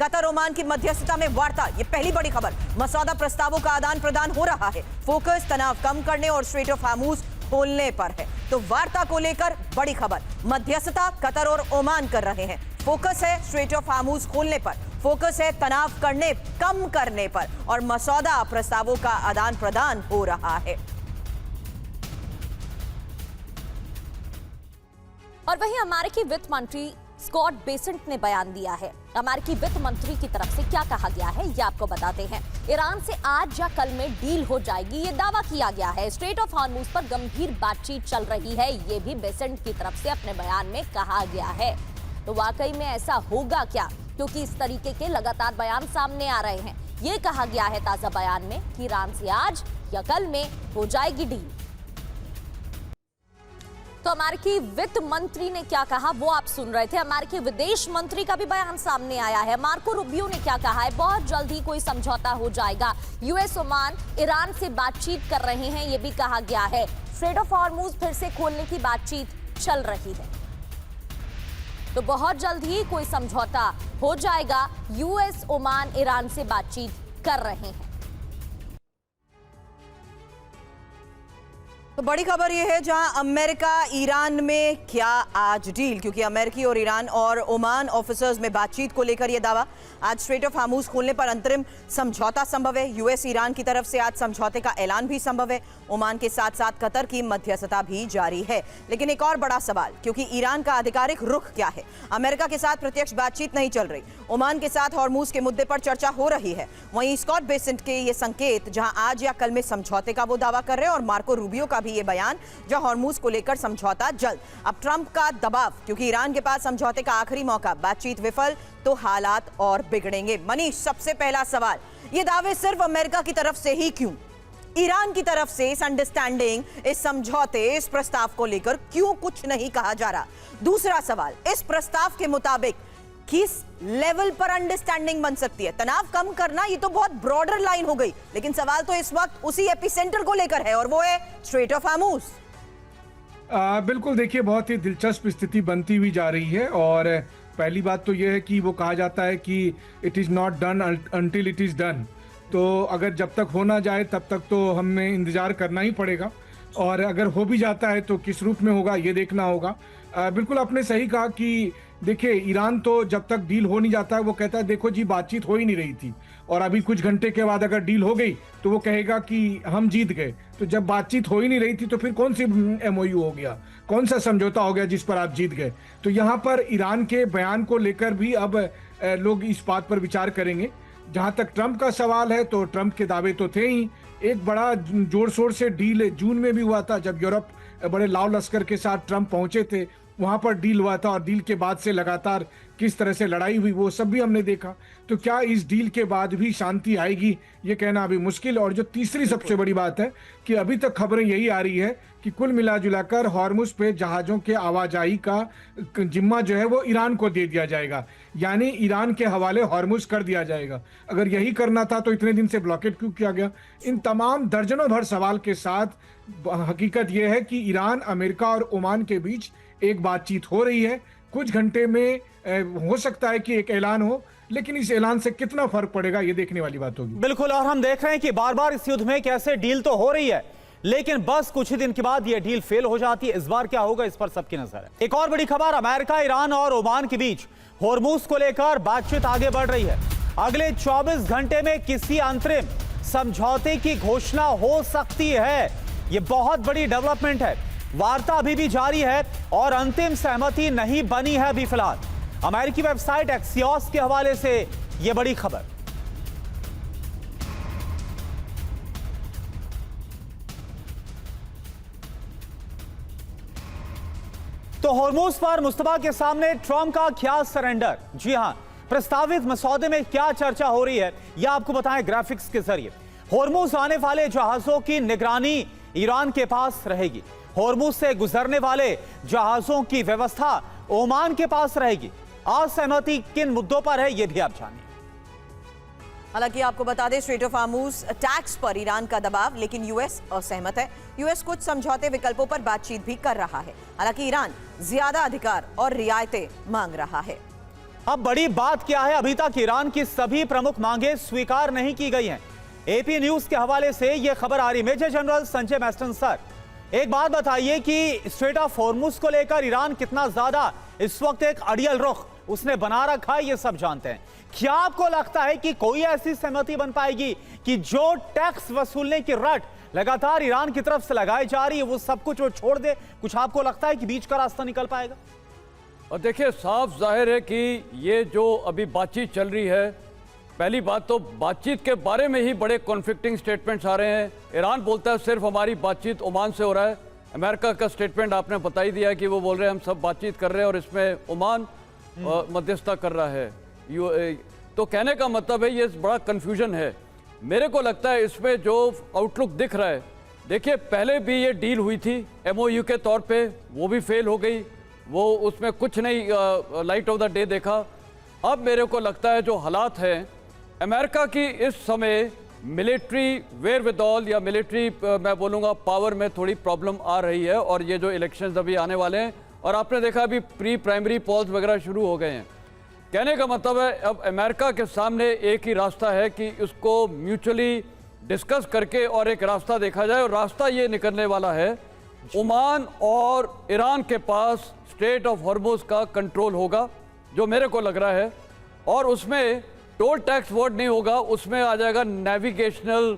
Qatar Oman की मध्यस्थता में वार्ता, ये पहली बड़ी खबर। मसौदा प्रस्तावों का आदान प्रदान हो रहा है। फोकस तनाव कम करने और स्ट्रेट ऑफ हार्मूज खोलने पर है। तो वार्ता को लेकर बड़ी खबर, मध्यस्थता कतर और ओमान कर रहे हैं। फोकस है स्ट्रेट ऑफ हार्मूज खोलने पर, फोकस है तनाव कम करने पर, और मसौदा प्रस्तावों का आदान प्रदान हो रहा है। और वहीं अमेरिकी वित्त मंत्री स्कॉट बेसेंट ने बयान दिया है। अमेरिकी वित्त मंत्री की तरफ से क्या कहा गया है, ये आपको बताते हैं। ईरान से आज या कल में डील हो जाएगी, ये दावा किया गया है। स्ट्रेट ऑफ हार्मूज पर गंभीर बातचीत चल रही है, ये भी बेसेंट की तरफ से अपने बयान में कहा गया है। तो वाकई में ऐसा होगा क्या, क्योंकि इस तरीके के लगातार बयान सामने आ रहे हैं। ये कहा गया है ताजा बयान में कि ईरान से आज या कल में हो जाएगी डील। तो अमेरिकी वित्त मंत्री ने क्या कहा वो आप सुन रहे थे। अमेरिकी विदेश मंत्री का भी बयान सामने आया है। मार्को रूबियो ने क्या कहा है, बहुत जल्द ही कोई समझौता हो जाएगा। यूएस ओमान ईरान से बातचीत कर रहे हैं, ये भी कहा गया है। स्ट्रेट ऑफ हॉर्मूज फिर से खोलने की बातचीत चल रही है, तो बहुत जल्द ही कोई समझौता हो जाएगा। यूएस ओमान ईरान से बातचीत कर रहे हैं। तो बड़ी खबर यह है, जहां अमेरिका ईरान में क्या आज डील, क्योंकि अमेरिकी और ईरान और ओमान ऑफिसर्स में बातचीत को लेकर यह दावा। आज स्ट्रेट ऑफ हार्मूज खोलने पर अंतरिम समझौता संभव है। यूएस ईरान की तरफ से आज समझौते का ऐलान भी संभव है। ओमान के साथ साथ कतर की मध्यस्थता भी जारी है। लेकिन एक और बड़ा सवाल, क्योंकि ईरान का आधिकारिक रुख क्या है। अमेरिका के साथ प्रत्यक्ष बातचीत नहीं चल रही, ओमान के साथ हार्मूज के मुद्दे पर चर्चा हो रही है। वहीं स्कॉट बेसेंट के ये संकेत, जहां आज या कल में समझौते का वो दावा कर रहे हैं, और मार्को रूबियो का भी ये बयान, जो हार्मूज को लेकर समझौता जल्द। अब ट्रंप का दबाव, क्योंकि ईरान के पास समझौते का आखिरी मौका, बातचीत विफल तो हालात और बिगड़ेंगे। मनीष, सबसे पहला सवाल, ये दावे सिर्फ अमेरिका की तरफ से ही क्यों? ईरान की तरफ से इस अंडरस्टैंडिंग, इस समझौते, इस प्रस्ताव को लेकर क्यों कुछ नहीं कहा जा रहा? दूसरा सवाल, इस प्रस्ताव के मुताबिक किस लेवल पर अंडरस्टैंडिंग बन सकती है? तनाव कम करना, ये तो बहुत ब्रॉडर लाइन हो गई, लेकिन सवाल तो इस वक्त उसी एपिसेंटर को लेकर है, और वो है स्ट्रेट ऑफ हार्मूज। बिल्कुल, देखिए, बहुत ही दिलचस्प स्थिति बनती हुई जा रही है। और पहली बात तो यह है कि वो कहा जाता है कि it is not done until it is done. तो अगर जब तक हो ना जाए तब तक तो हमें इंतज़ार करना ही पड़ेगा, और अगर हो भी जाता है तो किस रूप में होगा ये देखना होगा। बिल्कुल आपने सही कहा कि देखिए, ईरान तो जब तक डील हो नहीं जाता है वो कहता है देखो जी, बातचीत हो ही नहीं रही थी, और अभी कुछ घंटे के बाद अगर डील हो गई तो वो कहेगा कि हम जीत गए। तो जब बातचीत हो ही नहीं रही थी तो फिर कौन सी एमओयू हो गया, कौन सा समझौता हो गया जिस पर आप जीत गए? तो यहाँ पर ईरान के बयान को लेकर भी अब लोग इस बात पर विचार करेंगे। जहाँ तक ट्रंप का सवाल है, तो ट्रंप के दावे तो थे ही। एक बड़ा जोर शोर से डील जून में भी हुआ था, जब यूरोप बड़े लाव लश्कर के साथ ट्रंप पहुंचे थे, वहां पर डील हुआ था, और डील के बाद से लगातार किस तरह से लड़ाई हुई वो सब भी हमने देखा। तो क्या इस डील के बाद भी शांति आएगी, ये कहना अभी मुश्किल। और जो तीसरी सबसे बड़ी बात है कि अभी तक खबरें यही आ रही है कि कुल मिला जुलाकर हार्मुज पे जहाज़ों के आवाजाही का जिम्मा जो है वो ईरान को दे दिया जाएगा, यानी ईरान के हवाले हार्मुज कर दिया जाएगा। अगर यही करना था तो इतने दिन से ब्लॉकेट क्यों किया गया? इन तमाम दर्जनों भर सवाल के साथ हकीकत यह है कि ईरान, अमेरिका और ओमान के बीच एक बातचीत हो रही है। कुछ घंटे में हो सकता है कि एक ऐलान हो, लेकिन इस ऐलान से कितना फर्क पड़ेगा ये देखने वाली बात होगी। बिल्कुल, और हम देख रहे हैं कि बार बार इस युद्ध में कैसे डील तो हो रही है, लेकिन बस कुछ ही दिन के बाद यह डील फेल हो जाती है। इस बार क्या होगा इस पर सबकी नजर है। एक और बड़ी खबर, अमेरिका, ईरान और ओमान के बीच होर्मुज को लेकर बातचीत आगे बढ़ रही है। अगले 24 घंटे में किसी अंतरिम समझौते की घोषणा हो सकती है। यह बहुत बड़ी डेवलपमेंट है। वार्ता अभी भी जारी है और अंतिम सहमति नहीं बनी है अभी फिलहाल। अमेरिकी वेबसाइट एक्सियोस के हवाले से यह बड़ी खबर। तो होर्मुज पर मुस्तफा के सामने ट्रंप का क्या सरेंडर? जी हां, प्रस्तावित मसौदे में क्या चर्चा हो रही है यह आपको बताएं ग्राफिक्स के जरिए। होर्मुज आने वाले जहाजों की निगरानी ईरान के पास रहेगी। होर्मुज से गुजरने वाले जहाजों की व्यवस्था ओमान के पास रहेगी। असहमति किन मुद्दों पर है यह भी आप जानिए। हालांकि आपको बता दें, स्ट्रेट ऑफ हार्मूज टैक्स पर ईरान का दबाव, लेकिन यूएस असहमत है। यूएस कुछ समझौते विकल्पों पर बातचीत भी कर रहा है। हालांकि ईरान ज्यादा अधिकार और रियायतें मांग रहा है। अब बड़ी बात क्या है, अभी तक ईरान की सभी प्रमुख मांगे स्वीकार नहीं की गई हैं। एपी न्यूज के हवाले से यह खबर आ रही। मेजर जनरल संजय मैस्टन सर, एक बात बताइए कि स्ट्रेट ऑफ हॉर्मुज को लेकर ईरान कितना ज्यादा इस वक्त एक अड़ियल रुख उसने बना रखा है, ये सब जानते हैं। क्या आपको लगता है कि कोई ऐसी सहमति बन पाएगी कि जो टैक्स वसूलने की रट लगातार ईरान की तरफ से लगाई जा रही है वो सब कुछ वो छोड़ दे? कुछ आपको लगता है कि बीच का रास्ता निकल पाएगा? और देखिए, साफ जाहिर है कि ये जो अभी बातचीत चल रही है, पहली बात तो बातचीत के बारे में ही बड़े कॉन्फ्लिक्टिंग स्टेटमेंट्स आ रहे हैं। ईरान बोलता है सिर्फ हमारी बातचीत ओमान से हो रहा है। अमेरिका का स्टेटमेंट आपने बता ही दिया कि वो बोल रहे हैं हम सब बातचीत कर रहे हैं और इसमें ओमान मध्यस्थता कर रहा है। तो कहने का मतलब है ये बड़ा कन्फ्यूजन है। मेरे को लगता है इसमें जो आउटलुक दिख रहा है, देखिए पहले भी ये डील हुई थी MOU के तौर पे, वो भी फेल हो गई, वो उसमें कुछ नहीं लाइट ऑफ द डे देखा। अब मेरे को लगता है जो हालात हैं, अमेरिका की इस समय मिलिट्री वेयरविदॉल या मिलिट्री मैं बोलूँगा पावर में थोड़ी प्रॉब्लम आ रही है। और ये जो इलेक्शंस अभी आने वाले हैं और आपने देखा अभी प्री प्राइमरी पोल्स वगैरह शुरू हो गए हैं। कहने का मतलब है अब अमेरिका के सामने एक ही रास्ता है कि उसको म्यूचुअली डिस्कस करके और एक रास्ता देखा जाए। और रास्ता ये निकलने वाला है, ओमान और ईरान के पास स्ट्रेट ऑफ हॉर्मुज का कंट्रोल होगा, जो मेरे को लग रहा है। और उसमें टोल टैक्स वर्ड नहीं होगा, उसमें आ जाएगा नेविगेशनल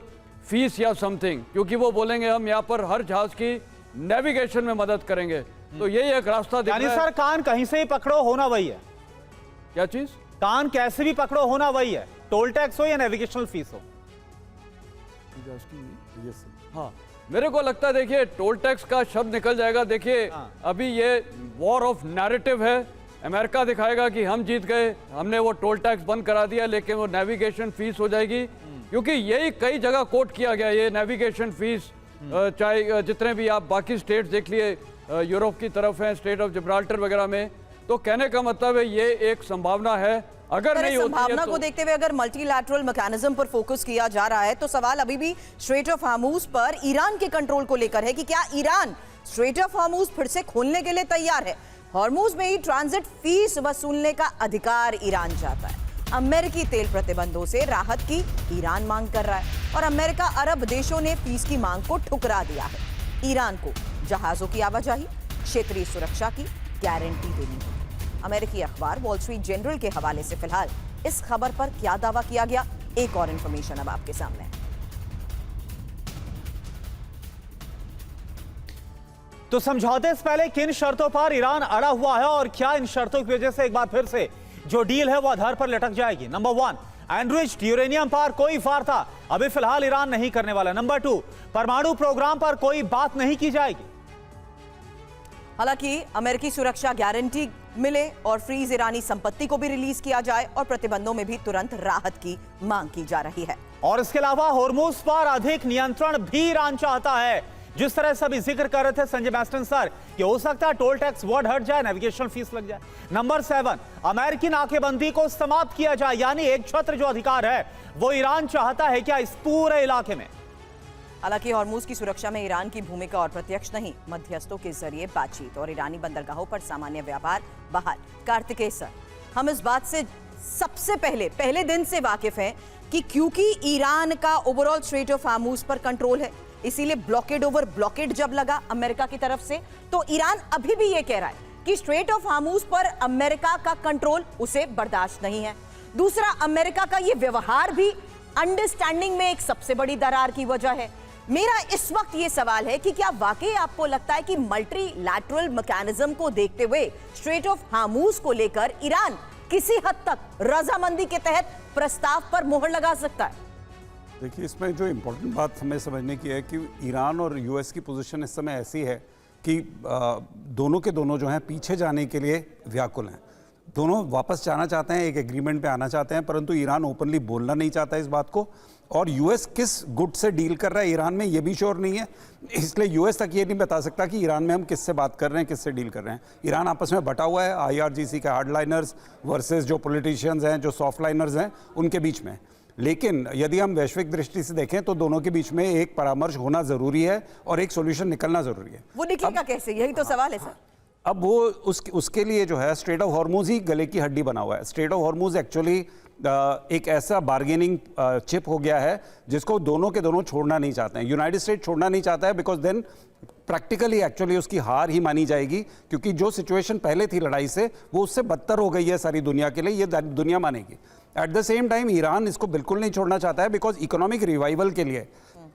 फीस या समथिंग, क्योंकि वो बोलेंगे हम यहाँ पर हर जहाज की नेविगेशन में मदद करेंगे। तो यही एक रास्ता दिख रहा है। सर, कान कहीं से ही पकड़ो होना वही है। क्या चीज? कान कैसे भी पकड़ो होना वही है, टोल टैक्स हो या नेविगेशनल फीस हो। हाँ, मेरे को लगता है देखिए टोल टैक्स का शब्द निकल जाएगा। देखिए अभी ये वॉर ऑफ नैरेटिव है। अमेरिका दिखाएगा कि हम जीत गए, हमने वो टोल टैक्स बंद करा दिया, लेकिन वो नेविगेशन फीस हो जाएगी। क्योंकि यही कई जगह कोट किया गया, ये नेविगेशन फीस, चाहे जितने भी आप बाकी स्टेट्स देख लिए, यूरोप की तरफ है, स्टेट ऑफ जिब्राल्टर वगैरह में। तो कहने का मतलब है ये एक संभावना है। अगर नहीं होती है संभावना तो को देखते हुए अगर मल्टीलैटरल मैकेनिज्म पर फोकस किया जा रहा है, तो सवाल अभी भी स्ट्रेट ऑफ हॉर्मुज पर ईरान के कंट्रोल को लेकर है कि क्या ईरान स्ट्रेट ऑफ हॉर्मुज फिर से खोलने के लिए तैयार है। हॉर्मुज में ही ट्रांजिट फीस वसूलने का अधिकार ईरान चाहता है। अमेरिकी तेल प्रतिबंधों से राहत की ईरान मांग कर रहा है और अमेरिका अरब देशों ने फीस की मांग को ठुकरा दिया है। ईरान को जहाजों की आवाजाही, क्षेत्रीय सुरक्षा की गारंटी देनी होगी। अमेरिकी अखबार वॉल स्ट्रीट जर्नल के हवाले से फिलहाल इस खबर पर क्या दावा किया गया, एक और इंफॉर्मेशन अब आपके सामने है। तो समझौते से पहले किन शर्तों पर ईरान अड़ा हुआ है और क्या इन शर्तों की वजह से एक बार फिर से जो डील है वो आधार पर लटक जाएगी? नंबर 1, एनरिच्ड यूरेनियम पर कोई वार्ता अभी फिलहाल ईरान नहीं करने वाला। नंबर 2, परमाणु प्रोग्राम पर कोई बात नहीं की जाएगी। हालांकि अमेरिकी सुरक्षा गारंटी मिले और फ्रीज ईरानी संपत्ति को भी रिलीज किया जाए और प्रतिबंधों में भी तुरंत राहत की मांग की जा रही है। और इसके अलावा हॉर्मुज पर अधिक नियंत्रण भी ईरान चाहता है। जिस तरह से अभी जिक्र कर रहे थे संजय मैस्टन सर कि हो सकता है टोल टैक्स वर्ड हट जाए, नेविगेशन फीस लग जाए। नंबर 7, अमेरिकी नाकेबंदी को समाप्त किया जाए, यानी एक छत्र जो अधिकार है वो ईरान चाहता है क्या इस पूरे इलाके में? हालांकि हॉर्मुज की सुरक्षा में ईरान की भूमिका और प्रत्यक्ष नहीं, मध्यस्थों के जरिए बातचीत और ईरानी बंदरगाहों पर सामान्य व्यापार बहाल। कार्तिकेय सर, हम इस बात से सबसे पहले दिन से वाकिफ हैं कि क्योंकि ईरान का ओवरऑल स्ट्रेट ऑफ हॉर्मुज पर कंट्रोल है, इसीलिए ब्लॉकेड ओवर ब्लॉकेड जब लगा अमेरिका की तरफ से, तो ईरान अभी भी ये कह रहा है कि स्ट्रेट ऑफ हॉर्मुज पर अमेरिका का कंट्रोल उसे बर्दाश्त नहीं है। दूसरा, अमेरिका का ये व्यवहार भी अंडरस्टैंडिंग में एक सबसे बड़ी दरार की वजह है। मेरा इस वक्त ये सवाल है कि क्या वाकई आपको लगता है कि मल्टीलैटरल मैकेनिज्म को देखते हुए स्ट्रेट ऑफ हॉर्मुज को लेकर ईरान किसी हद तक रजामंदी के तहत प्रस्ताव पर मोहर लगा सकता है? देखिए, इसमें जो इम्पोर्टेंट बात हमें समझने की है कि ईरान और यूएस की पोजीशन इस समय ऐसी है कि दोनों के दोनों जो हैं पीछे जाने के लिए व्याकुल हैं। दोनों वापस जाना चाहते हैं, एक एग्रीमेंट पे आना चाहते हैं, परंतु ईरान ओपनली बोलना नहीं चाहता इस बात को। और यूएस किस गुट से डील कर रहा है ईरान में ये भी श्योर नहीं है, इसलिए यूएस तक ये नहीं बता सकता कि ईरान में हम किससे बात कर रहे हैं, किससे डील कर रहे हैं। ईरान आपस में बटा हुआ है, IRGC के हार्डलाइनर्स वर्सेस जो पॉलिटिशियंस हैं, जो सॉफ्ट लाइनर्स हैं, उनके बीच में। लेकिन यदि हम वैश्विक दृष्टि से देखें तो दोनों के बीच में एक परामर्श होना जरूरी है और एक सॉल्यूशन निकलना जरूरी है। वो निकलेगा कैसे, यही तो सवाल है सर। अब वो उसके लिए जो है स्ट्रेट ऑफ हॉर्मुज ही गले की हड्डी बना हुआ है। स्ट्रेट ऑफ हॉर्मुज एक्चुअली एक ऐसा बार्गेनिंग चिप हो गया है जिसको दोनों के दोनों छोड़ना नहीं चाहते हैं। यूनाइटेड स्टेट छोड़ना नहीं चाहता है बिकॉज देन प्रैक्टिकली एक्चुअली उसकी हार ही मानी जाएगी, क्योंकि जो सिचुएशन पहले थी लड़ाई से वो उससे बदतर हो गई है सारी दुनिया के लिए, ये दुनिया मानेगी। At the same time Iran इसको बिल्कुल नहीं छोड़ना चाहता है बिकॉज इकोनॉमिक रिवाइवल के लिए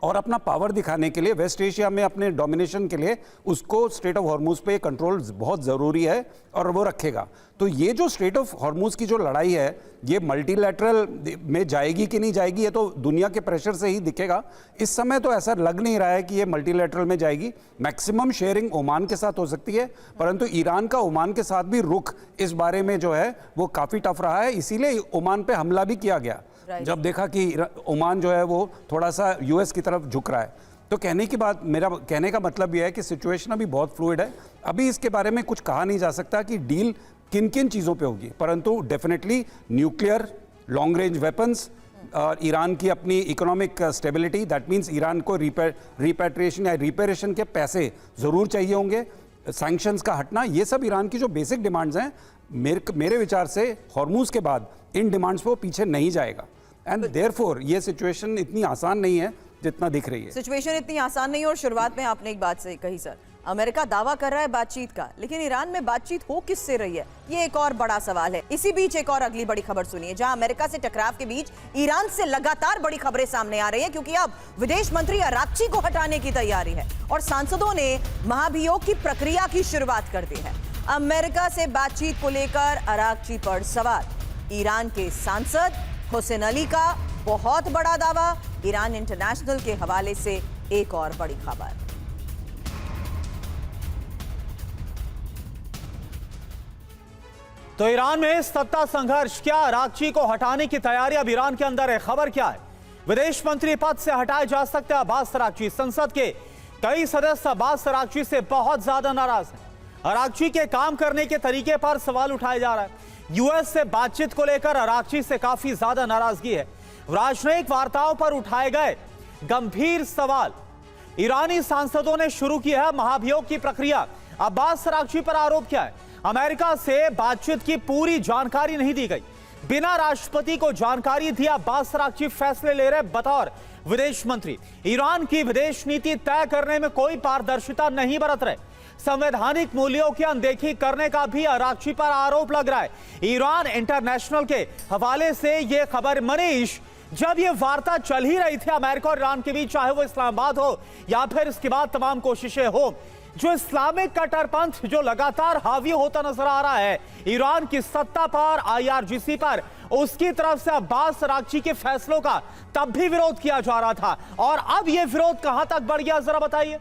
और अपना पावर दिखाने के लिए, वेस्ट एशिया में अपने डोमिनेशन के लिए उसको स्ट्रेट ऑफ हॉर्मुज पे कंट्रोल बहुत ज़रूरी है और वो रखेगा। तो ये जो स्ट्रेट ऑफ हॉर्मुज की जो लड़ाई है ये मल्टीलैटरल में जाएगी कि नहीं जाएगी ये तो दुनिया के प्रेशर से ही दिखेगा। इस समय तो ऐसा लग नहीं रहा है कि ये मल्टीलैटरल में जाएगी। मैक्सिमम शेयरिंग ओमान के साथ हो सकती है, परंतु ईरान का ओमान के साथ भी रुख इस बारे में जो है वो काफ़ी टफ रहा है, इसीलिए ओमान पे हमला भी किया गया जब देखा कि ओमान जो है वो थोड़ा सा यूएस की तरफ झुक रहा है। तो मेरा कहने का मतलब यह है कि सिचुएशन अभी बहुत फ्लूइड है। अभी इसके बारे में कुछ कहा नहीं जा सकता कि डील किन किन चीज़ों पे होगी, परंतु definitely nuclear, long range weapons और ईरान की अपनी economic stability, that means Iran को रिपैट्रिएशन या रिपेरेशन के पैसे ज़रूर चाहिए होंगे, सैंक्शंस का हटना, ये सब ईरान की जो बेसिक डिमांड्स हैं मेरे विचार से हॉर्मुज के बाद इन डिमांड्स पे वो पीछे नहीं जाएगा। एंड देयरफॉर ये सिचुएशन इतनी आसान नहीं है जितना दिख रही है। सिचुएशन इतनी आसान नहीं है। और शुरुआत में आपने एक बात सही कही सर, अमेरिका दावा कर रहा है बातचीत का, लेकिन ईरान में बातचीत हो किससे रही है, ये एक और बड़ा सवाल है। इसी बीच एक और अगली बड़ी खबर सुनिए, जहां अमेरिका से टकराव के बीच ईरान से लगातार बड़ी खबरें सामने आ रही हैं, क्योंकि अब विदेश मंत्री अरागची को हटाने की तैयारी है और सांसदों ने महाभियोग की प्रक्रिया की शुरुआत कर दी है। अमेरिका से बातचीत को लेकर अरागची पर सवाल, ईरान के सांसद हुसैन अली का बहुत बड़ा दावा। ईरान इंटरनेशनल के हवाले से एक और बड़ी खबर। तो ईरान में सत्ता संघर्ष, क्या अरागची को हटाने की तैयारी अब ईरान के अंदर है? खबर क्या है? विदेश मंत्री पद से हटाए जा सकते हैं अब्बास अरागची। संसद के कई सदस्य अब्बास अरागची से बहुत ज्यादा नाराज हैं। अरागची के काम करने के तरीके पर सवाल उठाया जा रहा है। यूएस से बातचीत को लेकर अरागची से काफी ज्यादा नाराजगी है। राजनयिक वार्ताओं पर उठाए गए गंभीर सवाल। ईरानी सांसदों ने शुरू की है महाभियोग की प्रक्रिया। अब्बास अरागची पर आरोप क्या है? अमेरिका से बातचीत की पूरी जानकारी नहीं दी गई, बिना राष्ट्रपति को जानकारी दिए अब्बास अरागची फैसले ले रहे बतौर विदेश मंत्री। ईरान की विदेश नीति तय करने में कोई पारदर्शिता नहीं बरत रहे। संवैधानिक मूल्यों की अनदेखी करने का भी अरागची पर आरोप लग रहा है। ईरान इंटरनेशनल के हवाले से यह खबर, मनीष, जब यह वार्ता चल ही रही थी अमेरिका और ईरान के बीच, चाहे वो इस्लामाबाद हो या फिर इसके बाद तमाम कोशिशें हो, जो इस्लामिक कट्टरपंथ जो लगातार हावी होता नजर आ रहा है ईरान की सत्ता पर, IRGC पर, उसकी तरफ से अब्बास अरागची के फैसलों का तब भी विरोध किया जा रहा था, और अब यह विरोध कहां तक बढ़ गया, जरा बताइए।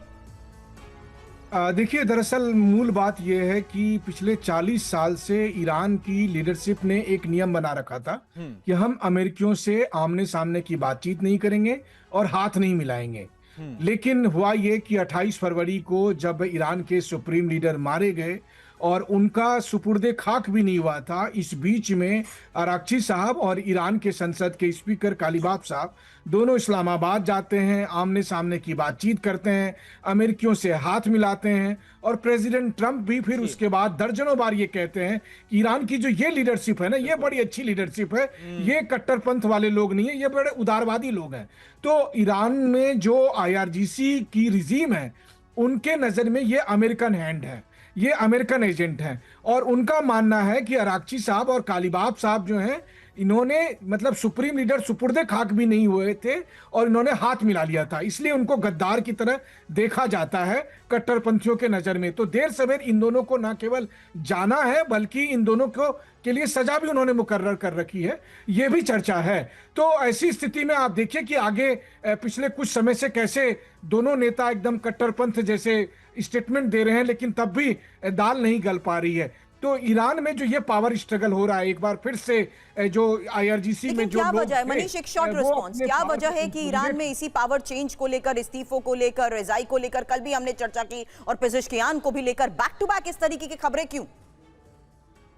देखिए, दरअसल मूल बात यह है कि पिछले 40 साल से ईरान की लीडरशिप ने एक नियम बना रखा था कि हम अमेरिकियों से आमने सामने की बातचीत नहीं करेंगे और हाथ नहीं मिलाएंगे। लेकिन हुआ ये कि 28 फरवरी को जब ईरान के सुप्रीम लीडर मारे गए और उनका सुपुर्दे खाक भी नहीं हुआ था, इस बीच में अरागची साहब और ईरान के संसद के स्पीकर कालीबाफ साहब दोनों इस्लामाबाद जाते हैं, आमने सामने की बातचीत करते हैं, अमेरिकियों से हाथ मिलाते हैं, और प्रेसिडेंट ट्रंप भी फिर उसके बाद दर्जनों बार ये कहते हैं कि ईरान की जो ये लीडरशिप है ना, ये बड़ी अच्छी लीडरशिप है, ये कट्टरपंथ वाले लोग नहीं है, ये बड़े उदारवादी लोग हैं। तो ईरान में जो IRGC की रिजीम है, उनके नजर में ये अमेरिकन हैंड है, ये अमेरिकन एजेंट हैं, और उनका मानना है कि अरागची साहब और कालीबाफ साहब जो हैं, इन्होंने मतलब सुप्रीम लीडर सुपुर्दे खाक भी नहीं हुए थे और इन्होंने हाथ मिला लिया था, इसलिए उनको गद्दार की तरह देखा जाता है कट्टरपंथियों के नजर में। तो देर सवेर इन दोनों को न केवल जाना है, बल्कि इन दोनों को के लिए सजा भी उन्होंने मुकर्रर कर रखी है, ये भी चर्चा है। तो ऐसी स्थिति में आप देखिए कि आगे पिछले कुछ समय से कैसे दोनों नेता एकदम कट्टरपंथ जैसे स्टेटमेंट दे रहे हैं, लेकिन तब भी दाल नहीं गल पा रही है। तो ईरान में जो ये पावर स्ट्रगल हो रहा है, एक बार फिर से जो IRGC में जो क्या लोग वजह है मनीष, एक शॉर्ट रिस्पॉन्स, क्या वजह है कि ईरान में इसी पावर चेंज को लेकर, इस्तीफों को लेकर, रिजाई को लेकर, कल भी हमने चर्चा की, और पेजेश्कियान को भी लेकर बैक टू बैक इस तरीके की खबरें क्यों?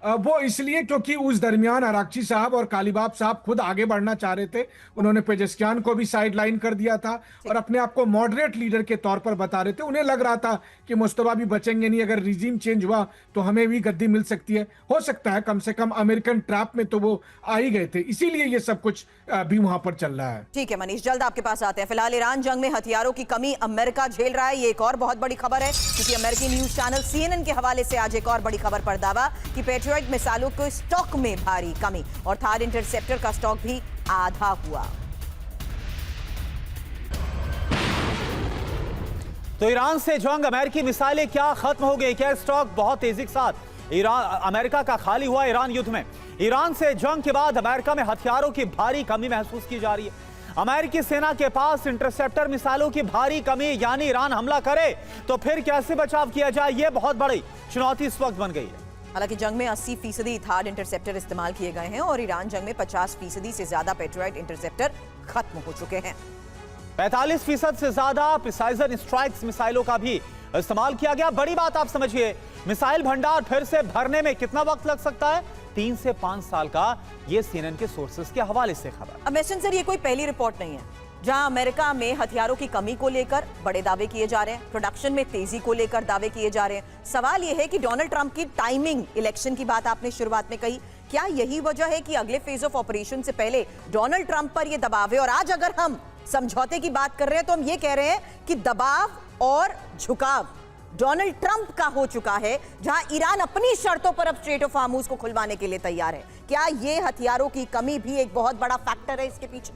वो इसलिए क्योंकि उस दरमियान अराक्ची साहब और कालीबाब साहब खुद आगे बढ़ना चाह रहे थे। उन्होंने पेजेस्कियान को भी साइड लाइन कर दिया था और अपने आप को मॉडरेट लीडर के तौर पर बता रहे थे। उन्हें लग रहा था कि मुस्तफा भी बचेंगे नहीं, अगर रिजीम चेंज हुआ तो हमें भी गद्दी मिल सकती है। हो सकता है कम से कम अमेरिकन ट्रैप में तो वो आ ही गए थे, इसीलिए ये सब कुछ भी वहां पर चल रहा है। ठीक है मनीष, जल्द आपके पास आते हैं। फिलहाल ईरान जंग में हथियारों की कमी अमेरिका झेल रहा है, ये एक और बहुत बड़ी खबर है, क्योंकि अमेरिकी न्यूज चैनल CNN के हवाले से आज एक और बड़ी खबर पर दावा कि पेट्रियट मिसाइलों के स्टॉक में भारी कमी और थार्ड इंटरसेप्टर का स्टॉक भी आधा हुआ। तो ईरान से जंग, अमेरिकी मिसाइलें क्या खत्म हो गई? क्या स्टॉक बहुत तेजी के साथ अमेरिका का खाली हुआ ईरान युद्ध में? ईरान से जंग के बाद अमेरिका में हथियारों की भारी कमी महसूस की जा रही है। अमेरिकी सेना के पास इंटरसेप्टर मिसाइलों की भारी कमी, यानी ईरान हमला करे तो फिर कैसे बचाव किया जाए, यह बहुत बड़ी चुनौती इस वक्त बन गई है। हालांकि जंग में 80% थार्ड इंटरसेप्टर इस्तेमाल किए गए हैं और ईरान जंग में 50% से ज्यादा पेट्रियट इंटरसेप्टर खत्म हो चुके हैं। 45% से ज्यादा प्रिसाइजन स्ट्राइक्स मिसाइलों का भी इस्तेमाल किया गया। बड़ी बात आप समझिए, मिसाइल भंडार फिर से भरने में कितना वक्त लग सकता है? 3 से 5 साल का, ये CNN के सोर्सेस के हवाले से खबर। अब मैसन सर, ये कोई पहली रिपोर्ट नहीं है जहां अमेरिका में हथियारों की कमी को लेकर बड़े दावे किए जा रहे हैं, प्रोडक्शन में तेजी को लेकर दावे किए जा रहे हैं। सवाल यह है कि डोनाल्ड ट्रंप की टाइमिंग, इलेक्शन की बात आपने शुरुआत में कही, क्या यही वजह है कि अगले फेज ऑफ ऑपरेशन से पहले डोनाल्ड ट्रंप पर यह दबाव है? और आज अगर हम समझौते की बात कर रहे हैं तो हम ये कह रहे हैं कि दबाव और झुकाव डोनाल्ड ट्रंप का हो चुका है, जहां ईरान अपनी शर्तों पर अब स्ट्रेट ऑफ हार्मूज को खुलवाने के लिए तैयार है। क्या ये हथियारों की कमी भी एक बहुत बड़ा फैक्टर है इसके पीछे?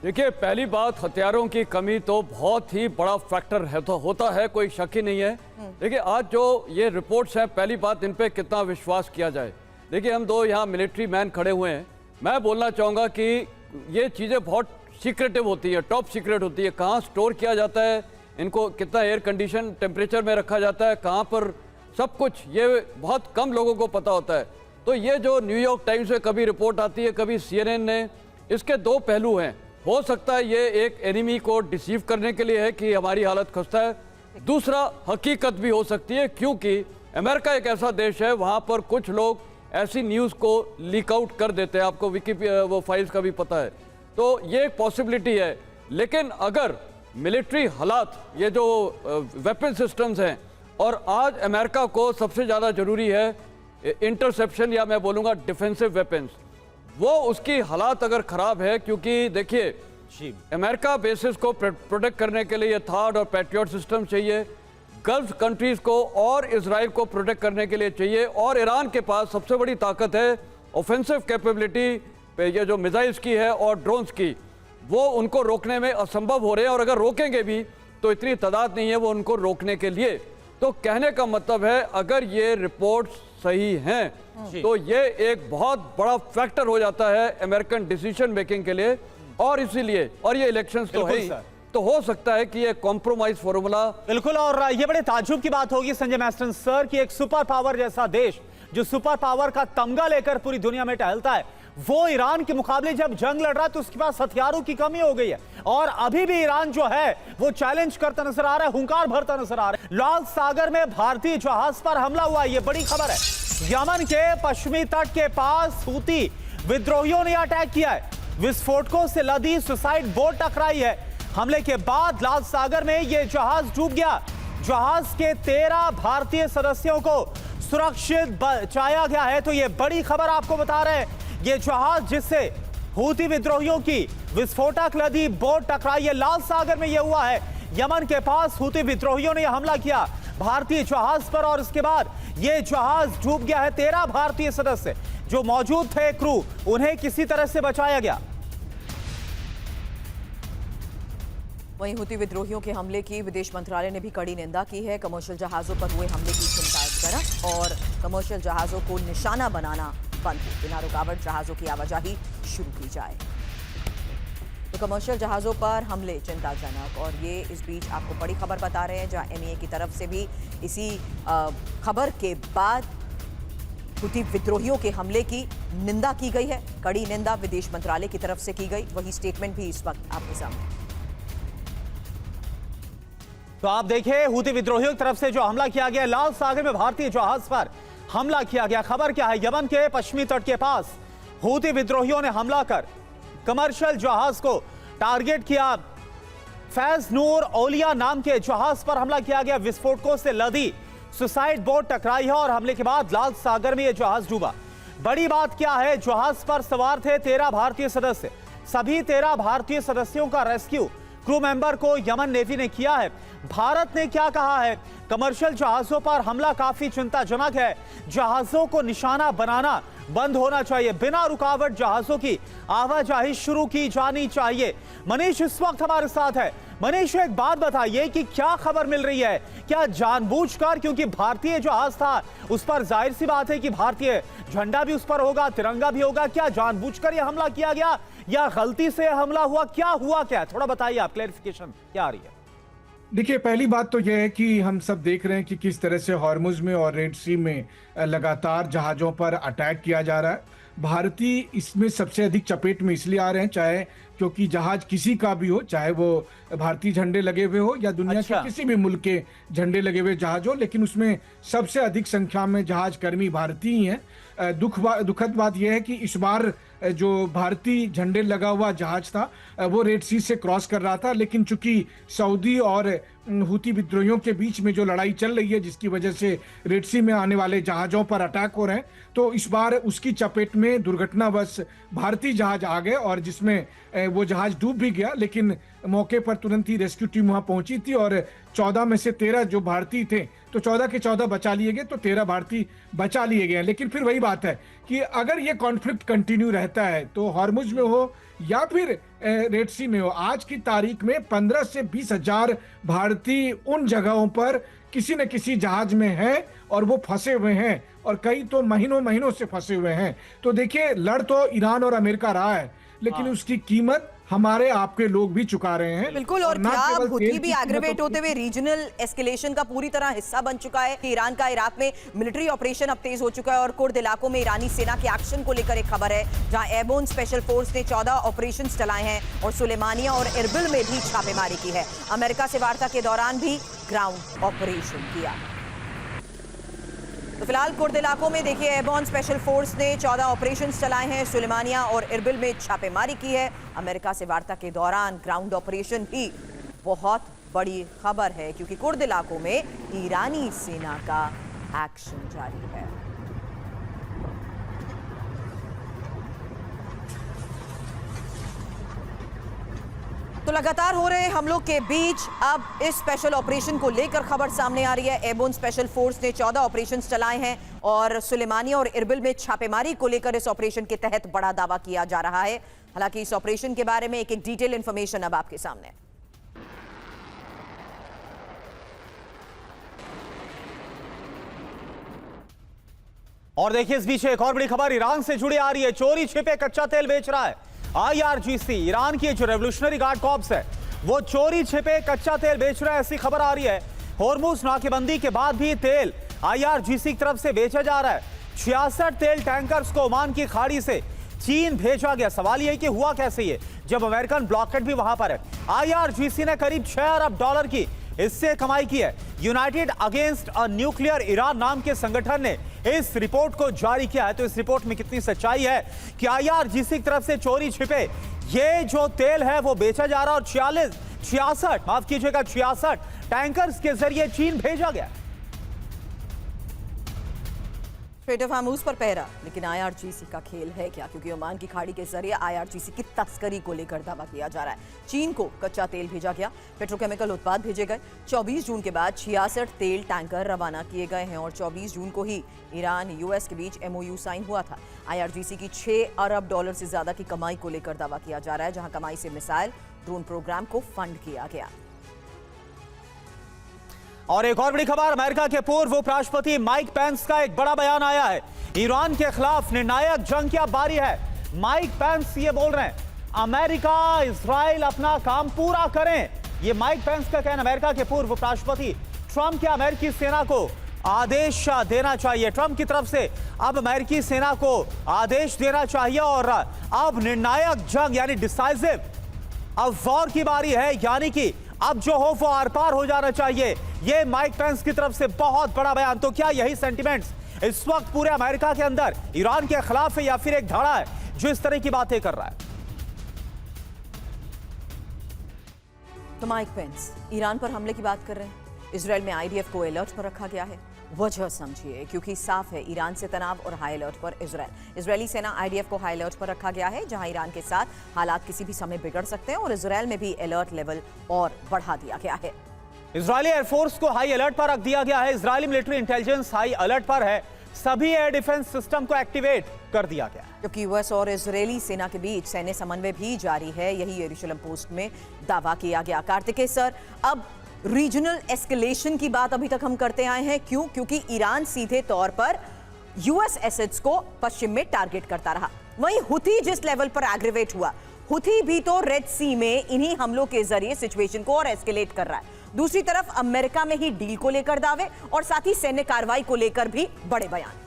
देखिए, पहली बात, हथियारों की कमी तो बहुत ही बड़ा फैक्टर है, तो होता है, कोई शक ही नहीं है। देखिए, आज जो ये रिपोर्ट्स हैं, पहली बात, इन पे कितना विश्वास किया जाए। देखिए, हम दो यहाँ मिलिट्री मैन खड़े हुए हैं, मैं बोलना चाहूँगा कि ये चीज़ें बहुत सीक्रेटिव होती है, टॉप सीक्रेट होती है। कहाँ स्टोर किया जाता है, इनको कितना एयर कंडीशन टेम्परेचर में रखा जाता है, कहाँ पर, सब कुछ ये बहुत कम लोगों को पता होता है। तो ये जो न्यूयॉर्क टाइम्स में कभी रिपोर्ट आती है, कभी CNN ने, इसके दो पहलू हैं। हो सकता है ये एक एनिमी को डिसीव करने के लिए है कि हमारी हालत खस्ता है, दूसरा हकीकत भी हो सकती है, क्योंकि अमेरिका एक ऐसा देश है, वहाँ पर कुछ लोग ऐसी न्यूज़ को लीक आउट कर देते हैं, आपको वो फाइल्स का भी पता है, तो ये एक पॉसिबिलिटी है। लेकिन अगर मिलिट्री हालात, ये जो वेपन सिस्टम्स हैं, और आज अमेरिका को सबसे ज़्यादा ज़रूरी है इंटरसेप्शन, या मैं बोलूँगा डिफेंसिव वेपन्स, वो उसकी हालात अगर ख़राब है, क्योंकि देखिए अमेरिका बेसिस को प्रोटेक्ट करने के लिए थार्ड और पैट्रियट सिस्टम चाहिए, गल्फ कंट्रीज़ को और इजराइल को प्रोटेक्ट करने के लिए चाहिए, और ईरान के पास सबसे बड़ी ताकत है ऑफेंसिव कैपेबिलिटी, ये जो मिसाइल्स की है और ड्रोन्स की, वो उनको रोकने में असंभव हो रहे हैं, और अगर रोकेंगे भी तो इतनी तादाद नहीं है वो उनको रोकने के लिए। तो कहने का मतलब है, अगर ये रिपोर्ट्स सही हैं तो ये एक बहुत बड़ा फैक्टर हो जाता है अमेरिकन डिसीजन मेकिंग के लिए, और इसीलिए, और ये इलेक्शंस तो है ही, तो हो सकता है कि ये कॉम्प्रोमाइज फॉर्मूला। बिल्कुल, और ये बड़े ताज्जुब की बात होगी संजय मैस्टन सर कि एक सुपर पावर जैसा देश, जो सुपर पावर का तमगा लेकर पूरी दुनिया में टहलता है, वो ईरान के मुकाबले जब जंग लड़ रहा है तो उसके पास हथियारों की कमी हो गई है, और अभी भी ईरान जो है वो चैलेंज करता नजर आ रहा है, हुंकार भरता नजर आ रहा है। लाल सागर में भारतीय जहाज पर हमला हुआ, ये बड़ी खबर है। यमन के पश्चिमी तट के पास हूती विद्रोहियों ने अटैक किया है, विस्फोटकों से लदी सुसाइड बोट टकराई है। हमले के बाद लाल सागर में यह जहाज डूब गया। जहाज के 13 भारतीय सदस्यों को सुरक्षित बचाया गया है। तो यह बड़ी खबर आपको बता रहे हैं, ये जहाज जिससे हूती विद्रोहियों की विस्फोटक लदी बोट टकराई है, लाल सागर में यह हुआ है। यमन के पास हूती विद्रोहियों ने हमला किया भारतीय जहाज पर, और इसके बाद यह जहाज डूब गया है। 13 भारतीय सदस्य जो मौजूद थे, क्रू, उन्हें किसी तरह से बचाया गया। वहीं हूती विद्रोहियों के हमले की विदेश मंत्रालय ने भी कड़ी निंदा की है। कमर्शियल जहाजों पर हुए हमले की चिंता करत, और कमर्शियल जहाजों को निशाना बनाना बंद हो, बिना रुकावट जहाजों की आवाजाही शुरू की जाए। तो कमर्शियल जहाजों पर हमले चिंताजनक, और ये इस बीच आपको बड़ी खबर बता रहे हैं, जहां MEA की तरफ से भी इसी खबर के बाद हूती विद्रोहियों के हमले की निंदा की गई है। कड़ी निंदा विदेश मंत्रालय की तरफ से की गई, वही स्टेटमेंट भी इस वक्त आपके सामने। तो आप देखिए, हूती विद्रोहियों की तरफ से जो हमला किया गया लाल सागर में भारतीय जहाज पर, हमला किया गया। खबर क्या है, यमन के पश्चिमी तट के पास हूती विद्रोहियों ने हमला कर कमर्शियल जहाज को टारगेट किया। फैज नूर ओलिया नाम के जहाज पर हमला किया गया। विस्फोटकों से लदी सुसाइड बोट टकराई है और हमले के बाद लाल सागर में यह जहाज डूबा। बड़ी बात क्या है, जहाज पर सवार थे 13 भारतीय सदस्य। सभी 13 भारतीय सदस्यों का रेस्क्यू क्रू मेंबर को यमन नेवी ने किया है। भारत ने क्या कहा है, कमर्शियल जहाजों पर हमला काफी चिंताजनक है। जहाजों को निशाना बनाना बंद होना चाहिए। बिना रुकावट जहाजों की आवाजाही शुरू की जानी चाहिए। मनीष इस वक्त हमारे साथ है। मनीष, एक बात बताइए कि क्या खबर मिल रही है, क्या जानबूझकर, क्योंकि भारतीय जहाज था उस पर जाहिर सी बात है कि भारतीय झंडा भी उस पर होगा, तिरंगा भी होगा, क्या जानबूझकर यह हमला किया गया या गलती से हमला हुआ, क्या हुआ, क्या थोड़ा बताइए आप, क्लैरिफिकेशन क्या आ रही है? देखिए, पहली बात तो यह है कि हम सब देख रहे हैं कि किस तरह से हॉर्मुज में और रेड सी में लगातार जहाज़ों पर अटैक किया जा रहा है। भारतीय इसमें सबसे अधिक चपेट में इसलिए आ रहे हैं, चाहे क्योंकि जहाज किसी का भी हो, चाहे वो भारतीय झंडे लगे हुए हो या दुनिया के किसी भी मुल्क के झंडे लगे हुए जहाज हो, लेकिन उसमें सबसे अधिक संख्या में जहाज कर्मी भारतीय ही हैं। दुखद बात यह है कि इस बार जो भारतीय झंडे लगा हुआ जहाज था वो रेड सी से क्रॉस कर रहा था, लेकिन चूंकि सऊदी और हूती विद्रोहियों के बीच में जो लड़ाई चल रही है, जिसकी वजह से रेड सी में आने वाले जहाजों पर अटैक हो रहे हैं, तो इस बार उसकी चपेट में दुर्घटनावश भारतीय जहाज आ गए और जिसमें वो जहाज डूब भी गया। लेकिन मौके पर तुरंत ही रेस्क्यू टीम वहां पहुंची थी और 14 में से 13 जो भारतीय थे, तो 14 के 14 बचा लिए गए, तो 13 भारतीय बचा लिए गए। लेकिन फिर वही बात है कि अगर ये कॉन्फ्लिक्ट कंटिन्यू रहता है, तो हॉर्मुज में हो या फिर रेड सी में हो, आज की तारीख में 15 से 20 हजार भारतीय उन जगहों पर किसी न किसी जहाज में हैं और वो फंसे हुए हैं, और कई तो महीनों से फंसे हुए हैं। तो देखिए, लड़ तो ईरान और अमेरिका रहा है, लेकिन उसकी कीमत हमारे आपके लोग भी चुका रहे हैं। बिल्कुल, और ना क्या केवल हूथी तेल भी की एग्रीवेट कीमतों होते हुए रीजनल एस्केलेशन का पूरी तरह हिस्सा बन चुका है कि ईरान का इराक में मिलिट्री ऑपरेशन अब तेज हो चुका है और कुर्द इलाकों में ईरानी सेना के एक्शन को लेकर एक खबर है, जहां एयरबोर्न स्पेशल फोर्स ने 14 ऑपरेशन चलाए हैं और सुलेमानिया और इरबिल में भी छापेमारी की है। अमेरिका से वार्ता के दौरान भी ग्राउंड ऑपरेशन किया। तो फिलहाल कुर्द इलाकों में देखिए, एयरबोर्न स्पेशल फोर्स ने 14 ऑपरेशंस चलाए हैं, सुलेमानिया और इरबिल में छापेमारी की है। अमेरिका से वार्ता के दौरान ग्राउंड ऑपरेशन भी बहुत बड़ी खबर है, क्योंकि कुर्द इलाकों में ईरानी सेना का एक्शन जारी है। तो लगातार हो रहे हमलों के बीच अब इस स्पेशल ऑपरेशन को लेकर खबर सामने आ रही है। एयरबोर्न स्पेशल फोर्स ने 14 ऑपरेशंस चलाए हैं और सुलेमानिया और इरबिल में छापेमारी को लेकर इस ऑपरेशन के तहत बड़ा दावा किया जा रहा है। हालांकि इस ऑपरेशन के बारे में एक डिटेल इंफॉर्मेशन अब आपके सामने। और देखिए, इस बीच एक और बड़ी खबर ईरान से जुड़ी आ रही है। चोरी छिपे कच्चा तेल बेच रहा है IRGC। ईरान की जो रेवोल्यूशनरी गार्ड कॉर्प्स है वो चोरी छिपे कच्चा तेल बेच रहा है, ऐसी खबर आ रही है। हॉर्मुज नाकेबंदी के बाद भी तेल IRGC की तरफ से बेचा जा रहा है। 66 तेल टैंकर्स को ओमान की खाड़ी से चीन भेजा गया। सवाल यह है कि हुआ कैसे ये, जब अमेरिकन ब्लॉकेड भी वहां पर है। IRGC ने करीब $6 अरब की इससे कमाई की है। United against a nuclear Iran नाम के संगठन ने इस रिपोर्ट को जारी किया है। तो इस रिपोर्ट में कितनी सच्चाई है कि IRGC की तरफ से चोरी छिपे ये जो तेल है वो बेचा जा रहा है और 66 टैंकर्स के जरिए चीन भेजा गया। स्ट्रेट ऑफ हार्मुज पर पहरा, लेकिन IRGC का खेल है क्या, क्योंकि ओमान की खाड़ी के जरिए IRGC की तस्करी को लेकर दावा किया जा रहा है। चीन को कच्चा तेल भेजा गया, पेट्रोकेमिकल उत्पाद भेजे गए। 24 जून के बाद 66 तेल टैंकर रवाना किए गए हैं और 24 जून को ही ईरान US के बीच MOU साइन हुआ था। IRGC की $6 अरब से ज्यादा की कमाई को लेकर दावा किया जा रहा है, जहां कमाई से मिसाइल ड्रोन प्रोग्राम को फंड किया गया। और एक और बड़ी खबर, अमेरिका के पूर्व उपराष्ट्रपति माइक पेंस का एक बड़ा बयान आया है। ईरान के खिलाफ निर्णायक जंग की अब बारी है। माइक पेंस ये बोल रहे हैं, अमेरिका इजराइल अपना काम पूरा करें। ये माइक पेंस का कहना। अमेरिका के पूर्व उपराष्ट्रपति ट्रंप के अमेरिकी सेना को आदेश देना चाहिए। ट्रंप की तरफ से अब अमेरिकी सेना को आदेश देना चाहिए और अब निर्णायक जंग यानी डिसाइसिव अब वॉर की बारी है, यानी कि अब जो हो वो आर पार हो जाना चाहिए। ये माइक पेंस की तरफ से बहुत बड़ा बयान। तो क्या यही सेंटिमेंट्स इस वक्त पूरे अमेरिका के अंदर ईरान के खिलाफ है या फिर एक धड़ा है जो इस तरह की बातें कर रहा है? तो माइक पेंस ईरान पर हमले की बात कर रहे हैं। इजराइल में आईडीएफ को अलर्ट पर रखा गया है। वजह समझिए, क्योंकि साफ है ईरान से तनाव और हाई अलर्ट पर इजराइल। इजरायली सेना आईडीएफ को हाई अलर्ट पर रखा गया है, जहां ईरान के साथ हालात किसी भी समय बिगड़ सकते हैं, और इजराइल में भी अलर्ट लेवल और बढ़ा दिया गया है। इजरायली एयरफोर्स को हाई अलर्ट पर रख दिया गया है। Israeli military intelligence high alert पर है। सभी एयर डिफेंस सिस्टम को एक्टिवेट कर दिया गया है। जबकि यूएस और इजरायली सेना के बीच सैन्य समन्वय भी जारी है, यही यरूशलेम पोस्ट में दावा किया गया। कार्तिकेय सर, अब रीजनल एस्केलेशन की बात अभी तक हम करते आए हैं, क्यों? क्योंकि ईरान सीधे तौर पर यूएस एसेट्स को पश्चिम में टारगेट करता रहा। वहीं हुथी जिस लेवल पर एग्रीवेट हुआ, हुथी भी तो रेड सी में इन्हीं हमलों के जरिए सिचुएशन को और एस्केलेट कर रहा है। दूसरी तरफ अमेरिका में ही डील को लेकर दावे और साथ ही सैन्य कार्रवाई को लेकर भी बड़े बयान।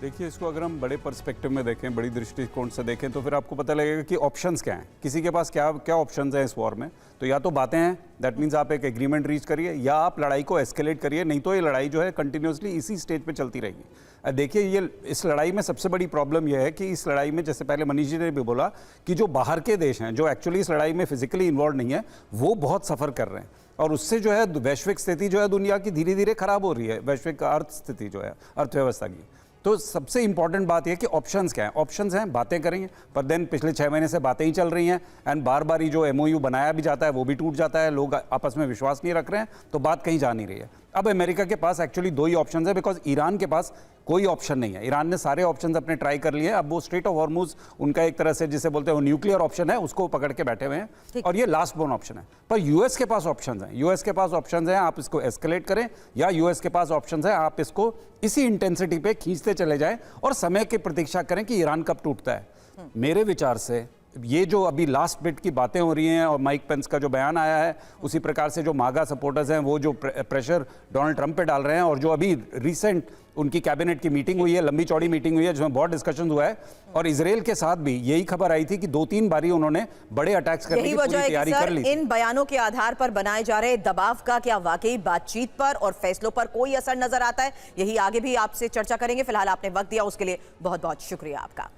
देखिए, इसको अगर हम बड़े पर्सपेक्टिव में देखें, बड़ी दृष्टिकोण से देखें, तो फिर आपको पता लगेगा कि ऑप्शंस क्या हैं, किसी के पास क्या क्या ऑप्शंस हैं इस वॉर में। तो या तो बातें हैं, दैट मीन्स आप एक एग्रीमेंट रीच करिए, या आप लड़ाई को एस्केलेट करिए, नहीं तो ये लड़ाई जो है कंटिन्यूसली इसी स्टेज पे चलती रहेगी। देखिए, ये इस लड़ाई में सबसे बड़ी प्रॉब्लम यह है कि इस लड़ाई में, जैसे पहले मनीष जी ने भी बोला, कि जो बाहर के देश हैं, जो एक्चुअली इस लड़ाई में फिजिकली इन्वॉल्व नहीं है, वो बहुत सफ़र कर रहे हैं, और उससे जो है वैश्विक स्थिति जो है दुनिया की धीरे धीरे खराब हो रही है, वैश्विक अर्थ स्थिति जो है, अर्थव्यवस्था की। तो सबसे इंपॉर्टेंट बात यह कि ऑप्शंस क्या है। ऑप्शंस हैं, बातें करेंगे, पर देन पिछले 6 महीने से बातें ही चल रही हैं, एंड बार बार ही जो एमओयू बनाया भी जाता है वो भी टूट जाता है, लोग आपस में विश्वास नहीं रख रहे हैं, तो बात कहीं जा नहीं रही है। अब अमेरिका के पास एक्चुअली 2 ही ऑप्शन है, बिकॉज ईरान के पास कोई ऑप्शन नहीं है। ईरान ने सारे ऑप्शंस अपने ट्राई कर लिए। अब वो स्ट्रेट ऑफ हॉर्मुज उनका एक तरह से जिसे बोलते हैं वो न्यूक्लियर ऑप्शन है, उसको पकड़ के बैठे हुए हैं, और ये लास्ट बोर्न ऑप्शन है। पर यूएस के पास ऑप्शंस हैं, यूएस के पास ऑप्शंस हैं, आप इसको एस्केलेट करें, या यूएस के पास ऑप्शंस हैं, आप इसको इसी इंटेंसिटी पे खींचते चले जाएं और समय की प्रतीक्षा करें कि ईरान कब टूटता है। मेरे विचार से ये जो अभी लास्ट बिट की बातें हो रही हैं और माइक पेंस का जो बयान आया है, उसी प्रकार से जो मागा सपोर्टर्स हैं वो जो प्रेशर डोनाल्ड ट्रंप पे डाल रहे हैं, और जो अभी रिसेंट उनकी कैबिनेट की मीटिंग हुई है, लंबी चौड़ी मीटिंग हुई है जिसमें बहुत डिस्कशन हुआ है, और इजराइल के साथ भी यही खबर आई थी कि 2-3 बारी उन्होंने बड़े अटैक्स करने की पूरी तैयारी कर ली। इन बयानों के आधार पर बनाए जा रहे दबाव का क्या वाकई बातचीत पर और फैसलों पर कोई असर नजर आता है? यही आगे भी आपसे चर्चा करेंगे। फिलहाल आपने वक्त दिया उसके लिए बहुत बहुत शुक्रिया आपका।